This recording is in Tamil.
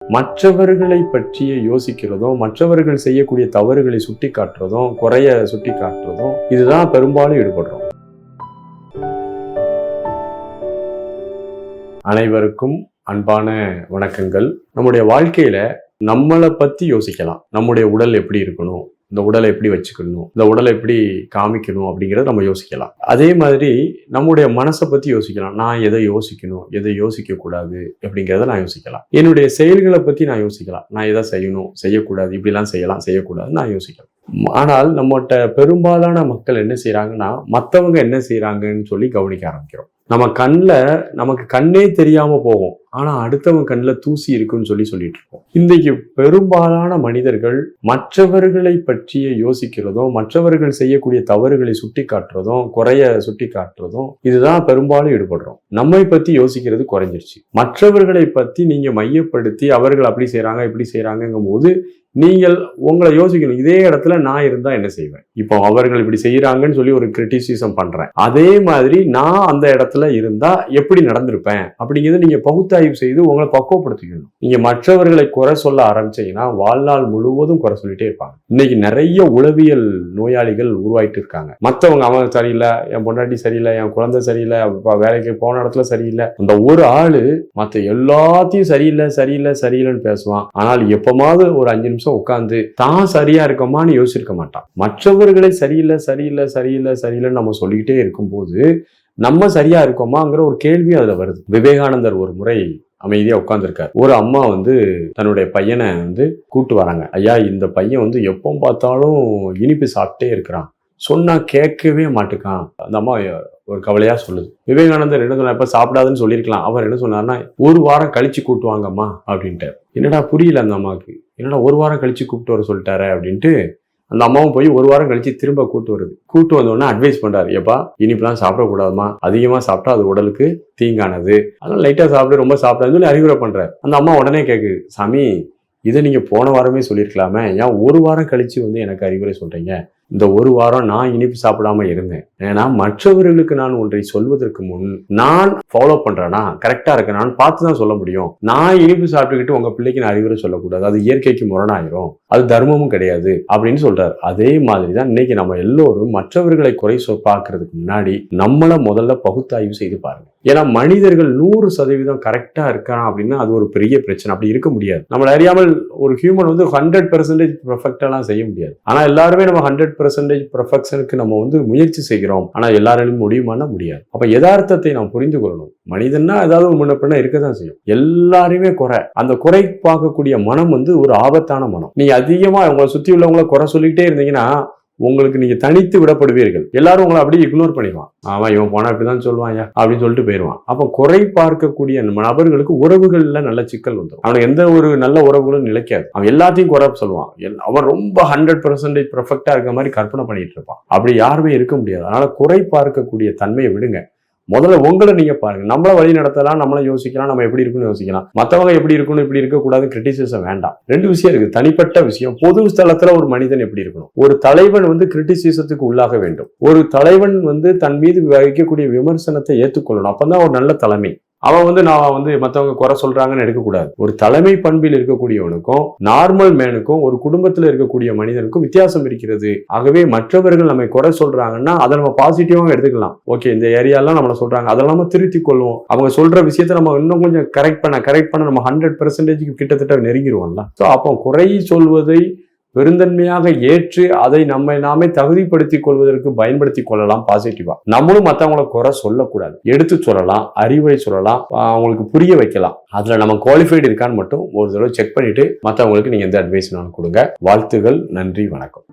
மற்றவர்களை பற்றிய யோசிக்கிறதும், மற்றவர்கள் செய்யக்கூடிய தவறுகளை சுட்டி காட்டுறதும், குறைய சுட்டி காட்டுறதும், இதுதான் பெரும்பாலும் ஈடுபடுறோம். அனைவருக்கும் அன்பான வணக்கங்கள். நம்முடைய வாழ்க்கையில நம்மளை பத்தி யோசிக்கலாம். நம்முடைய உடல் எப்படி இருக்கணும், இந்த உடலை எப்படி வச்சுக்கணும், இந்த உடலை எப்படி காமிக்கணும் அப்படிங்கிறத நம்ம யோசிக்கலாம். அதே மாதிரி நம்முடைய மனசை பத்தி யோசிக்கலாம். நான் எதை யோசிக்கணும், எதை யோசிக்க கூடாது அப்படிங்கிறத நான் யோசிக்கலாம். என்னுடைய செயல்களை பத்தி நான் யோசிக்கலாம். நான் எதை செய்யணும், செய்யக்கூடாது, இப்படிலாம் செய்யலாம், செய்யக்கூடாது நான் யோசிக்கலாம். ஆனால் நம்மகிட்ட பெரும்பாலான மக்கள் என்ன செய்யறாங்கன்னா, மற்றவங்க என்ன செய்யறாங்கன்னு சொல்லி கவனிக்க ஆரம்பிக்கிறோம். நம்ம நமக்கு கண்ணே தெரியாம போகும், ஆனா அடுத்தவங்க கண்ணில் தூசி இருக்குன்னு சொல்லிட்டு இருக்கோம். இன்றைக்கு பெரும்பாலான மனிதர்கள் மற்றவர்களை பற்றிய யோசிக்கிறதும், மற்றவர்கள் செய்யக்கூடிய தவறுகளை சுட்டி காட்டுறதும், குறைய சுட்டி காட்டுறதும், இதுதான் பெரும்பாலும் ஈடுபடுறோம். நம்மை பத்தி யோசிக்கிறது குறைஞ்சிருச்சு. மற்றவர்களை பத்தி நீங்க மையப்படுத்தி அவர்கள் அப்படி செய்யறாங்க இப்படி செய்யறாங்கும் போது நீங்கள் உங்களை யோசிக்கணும். இதே இடத்துல நான் இருந்தா என்ன செய்வேன்? இப்போ அவர்கள் இப்படி செய்யறாங்கன்னு சொல்லி ஒரு கிரிட்டிசிசம் பண்றேன், அதே மாதிரி நான் அந்த இடத்துல இருந்தா எப்படி நடந்திருப்பேன் அப்படிங்கிறத நீங்க பகுத்தாய்வு செய்து உங்களை பக்குவப்படுத்திக்கணும். நீங்க மற்றவர்களை குறை சொல்ல ஆரம்பிச்சீங்கன்னா வாழ்நாள் முழுவதும் குறை சொல்லிட்டே இருப்பாங்க. இன்னைக்கு நிறைய உளவியல் நோயாளிகள் உருவாயிட்டு இருக்காங்க. மற்றவங்க அவன் சரியில்லை, என் பொண்டாட்டி சரியில்லை, என் குழந்தை சரியில்லை, வேலைக்கு போன இடத்துல சரியில்லை, அந்த ஒரு ஆளு மற்ற எல்லாத்தையும் சரியில்லை சரியில்லை சரியில்லைன்னு பேசுவான். ஆனால் எப்பமாவது ஒரு 5 நிமிஷம் உட்கார்ந்து தான் சரியா இருக்கமான்னு யோசிச்சிருக்க மாட்டான். மற்றவர்களை சரியில்லை சரியில்லை சரியில்லை சரியில்லைன்னு நம்ம சொல்லிக்கிட்டே இருக்கும்போது நம்ம சரியா இருக்கோமாங்கிற ஒரு கேள்வி அதுல வருது. விவேகானந்தர் ஒரு முறை அமைதியா உட்கார்ந்துருக்காரு. ஒரு அம்மா தன்னுடைய பையனை கூட்டு வராங்க. ஐயா, இந்த பையன் எப்போ பார்த்தாலும் இனிப்பு சாப்பிட்டே இருக்கிறான், சொன்னா கேட்கவே மாட்டுக்கான். அந்த அம்மா ஒரு கவலையா சொல்லுது. விவேகானந்தர் என்ன சொன்னார், இப்ப சாப்பிடாதுன்னு சொல்லியிருக்கலாம். அவர் என்ன சொன்னார்னா, ஒரு வாரம் கழிச்சு கூப்பிட்டு வாங்கம்மா அப்படின்ட்டு. என்னடா புரியல அந்த அம்மாவுக்கு, என்னடா ஒரு வாரம் கழிச்சு கூப்பிட்டு வர சொல்லிட்டாரு அப்படின்ட்டு அந்த அம்மாவும் போய் ஒரு வாரம் கழிச்சு திரும்ப கூட்டு வந்தோடனே அட்வைஸ் பண்றாரு. எப்பா, இனிப்பெல்லாம் சாப்பிடக்கூடாதுமா, அதிகமா சாப்பிட்டா அது உடலுக்கு தீங்கானது, அதனால லைட்டா சாப்பிட்டு ரொம்ப சாப்பிடாதுன்னு சொல்லி அறிவுரை பண்றாரு. அந்த அம்மா உடனே கேக்குது, சாமி இதை நீங்க போன வாரமே சொல்லியிருக்கலாமே, ஏன் ஒரு வாரம் கழிச்சு எனக்கு அறிவுரை சொல்றீங்க? இந்த ஒரு வாரம் நான் இனிப்பு சாப்பிடாம இருந்தேன். ஏன்னா மற்றவர்களுக்கு நான் ஒன்றை சொல்வதற்கு முன் நான் ஃபாலோ பண்றேனா, கரெக்டா இருக்கேனான்னு பார்த்துதான் சொல்ல முடியும். நான் இனிப்பு சாப்பிட்டுக்கிட்டு உங்க பிள்ளைக்கு நான் அறிவுரை சொல்லக்கூடாது, அது இயற்கைக்கு முரணாயிரும், அது தர்மமும் கிடையாது அப்படின்னு சொல்றாரு. அதே மாதிரிதான் இன்னைக்கு நம்ம எல்லோரும் மற்றவர்களை குறை பார்க்கறதுக்கு முன்னாடி நம்மள முதல்ல பகுத்தாய்வு செய்து பாருங்க. ஏன்னா மனிதர்கள் 100% கரெக்டா இருக்கான் அப்படின்னா அது ஒரு பெரிய பிரச்சனை. அப்படி இருக்க முடியாது. நம்மள அறியாமல் ஒரு ஹியூமன் 100% பெர்ஃபெக்டாலாம் செய்ய முடியாது. ஆனா எல்லாருமே நம்ம 100% பெர்ஃபெக்ஷனுக்கு நம்ம முயற்சி செய்கிறோம். ஆனா எல்லாராலும் முடியுமானா முடியாது. அப்ப யதார்த்தத்தை நாம் புரிந்து கொள்ளணும். மனிதன்னா ஏதாவது ஒரு முன்னப்பின்னா இருக்கதான் செய்யும். எல்லாருமே குறை. அந்த குறை பார்க்கக்கூடிய மனம் ஒரு ஆபத்தான மனம். நீங்க அதிகமா உங்களை சுத்தி உள்ளவங்களை குறை சொல்லிக்கிட்டே இருந்தீங்கன்னா உங்களுக்கு நீங்க தனித்து விடப்படுவீர்கள். எல்லாரும் உங்களை அப்படியே இக்னோர் பண்ணிடுவான். அவன் இவன் போனா இப்படிதான் சொல்லுவான் அப்படின்னு சொல்லிட்டு போயிடுவான். அப்ப குறை பார்க்கக்கூடிய நபர்களுக்கு உறவுகள்ல நல்ல சிக்கல் வந்துடும். அவனுக்கு எந்த ஒரு நல்ல உறவுகளும் நிலைக்காது. அவன் எல்லாத்தையும் குறை சொல்லுவான். அவன் ரொம்ப 100% பெர்ஃபெக்டா இருக்க மாதிரி கற்பனை பண்ணிட்டு இருப்பான். அப்படி யாருமே இருக்க முடியாது. அதனால குறை பார்க்கக்கூடிய தன்மையை விடுங்க. முதல்ல உங்களை நீங்க பாருங்க. நம்மள வழி நடத்தலாம், நம்மள யோசிக்கலாம், நம்ம எப்படி இருக்குன்னு யோசிக்கலாம். மற்றவங்க எப்படி இருக்கணும், இப்படி இருக்கக்கூடாது கிரிட்டிசிசம் வேண்டாம். 2 விஷயம் இருக்கு. தனிப்பட்ட விஷயம், பொது ஸ்தலத்துல ஒரு மனிதன் எப்படி இருக்கணும். ஒரு தலைவன் கிரிட்டிசிசத்துக்கு உள்ளாக வேண்டும். ஒரு தலைவன் தன் மீது வைக்கக்கூடிய விமர்சனத்தை ஏற்றுக்கொள்ளணும். அப்பதான் ஒரு நல்ல தலைமை. அவன் நான் மற்றவங்க குறை சொல்றாங்கன்னு எடுக்கக்கூடாது. ஒரு தலைமை பண்பில் இருக்கக்கூடியவனுக்கும் நார்மல் மேனுக்கும் ஒரு குடும்பத்துல இருக்கக்கூடிய மனிதனுக்கும் வித்தியாசம் இருக்கிறது. ஆகவே மற்றவர்கள் நம்மை குறை சொல்றாங்கன்னா அதை நம்ம பாசிட்டிவாக எடுத்துக்கலாம். ஓகே, இந்த ஏரியாலாம் நம்மள சொல்றாங்க, அதெல்லாம் நம்ம திருத்திக் கொள்வோம். அவங்க சொல்ற விஷயத்த நம்ம இன்னும் கொஞ்சம் கரெக்ட் பண்ண நம்ம 100% கிட்டத்தட்ட நெருங்கிடுவோம்ல. ஸோ அப்போ குறை சொல்வதை பெருந்தன்மையாக ஏற்று அதை நாமே தகுதிப்படுத்திக் கொள்வதற்கு பயன்படுத்திக் கொள்ளலாம். பாசிட்டிவா நம்மளும் மற்றவங்களை குறை சொல்லக்கூடாது. எடுத்து சொல்லலாம், அறிவுரை சொல்லலாம், அவங்களுக்கு புரிய வைக்கலாம். அதுல நம்ம குவாலிஃபைடு இருக்கான்னு மட்டும் ஒரு தடவை செக் பண்ணிட்டு மற்றவங்களுக்கு நீங்க எந்த அட்வைஸ் கொடுங்க. வாழ்த்துகள், நன்றி, வணக்கம்.